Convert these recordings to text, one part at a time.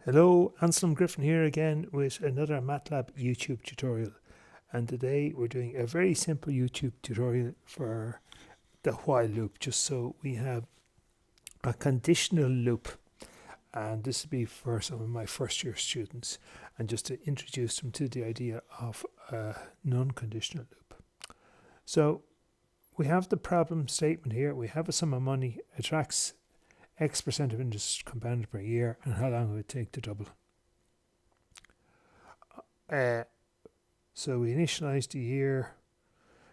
Hello, Anselm Griffin here again with another Matlab YouTube tutorial, and today we're doing a very simple YouTube tutorial for the while loop, just so we have a conditional loop, and this will be for some of my first year students, and just to introduce them to the idea of a non-conditional loop. So we have the problem statement here. We have a sum of money attracts X% of interest compounded per year, and how long it would take to double. So we initialize the year,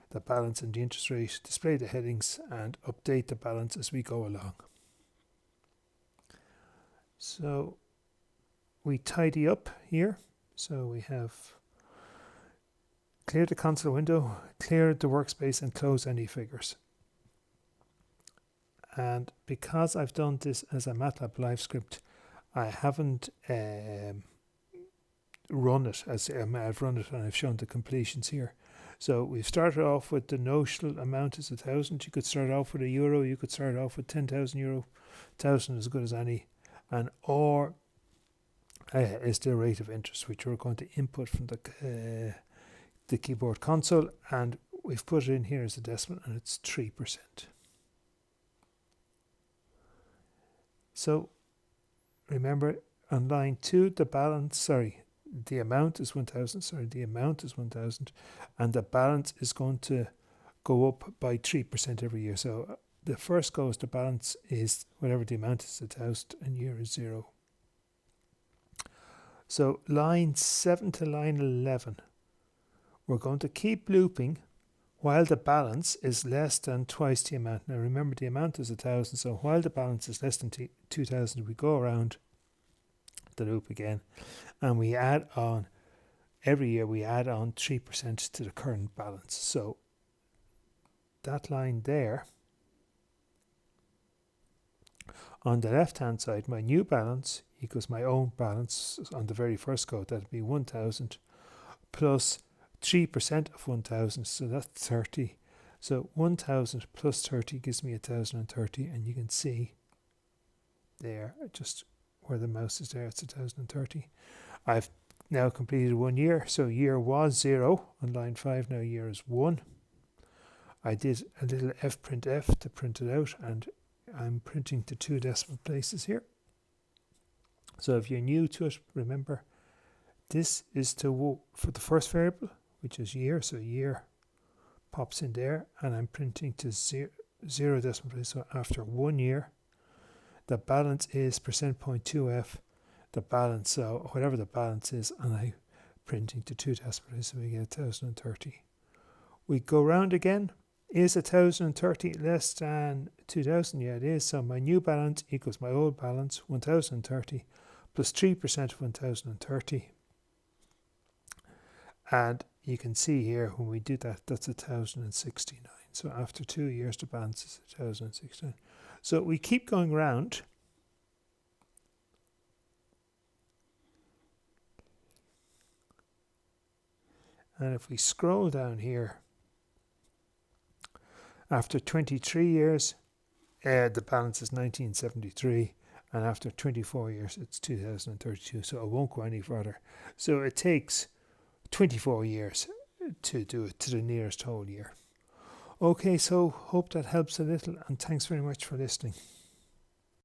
the balance and the interest rate, display the headings, and update the balance as we go along. So we tidy up here. So we have clear the console window, clear the workspace, and close any figures. And because I've done this as a Matlab live script, I haven't run it as I've run it, and I've shown the completions here. So we've started off with the notional amount is 1,000. You could start off with €1. You could start off with 10,000 euro. 1,000 is as good as any, and or is the rate of interest, which we're going to input from the keyboard console, and we've put it in here as a decimal, and it's 3%. So remember, on line 2, the amount is 1,000, the amount is 1,000, and the balance is going to go up by 3% every year. So the first goes, the balance is whatever the amount is, 1,000, and year is 0. So line 7 to line 11, we're going to keep looping while the balance is less than twice the amount. Now remember, the amount is 1,000, so while the balance is less than 2,000, we go around the loop again, and we add on, every year we add on 3% to the current balance. So that line there, on the left hand side, my new balance equals my own balance on the very first go. That'd be 1,000 plus 3% of 1,000, so that's 30. So 1,000 plus 30 gives me 1,030, and you can see there, just where the mouse is there, it's 1,030. I've now completed 1 year, so year was 0 on line 5, now year is 1. I did a little fprintf to print it out, and I'm printing to 2 decimal places here. So if you're new to it, remember, this is for the first variable, which is year, so year pops in there, and I'm printing to 0 decimal place. So after 1 year, the balance is %.2f, the balance, so whatever the balance is, and I'm printing to 2 decimal places, so we get 1,030. We go round again. Is 1,030 less than 2,000? Yeah, it is. So my new balance equals my old balance, 1,030, plus 3% of 1,030. And you can see here, when we do that, that's 1,069. So after 2 years, the balance is 1,069. So we keep going round. And if we scroll down here, after 23 years, the balance is 1973. And after 24 years, it's 2032. So it won't go any further. So it takes 24 years to do it to the nearest whole year. Okay, so hope that helps a little, and thanks very much for listening.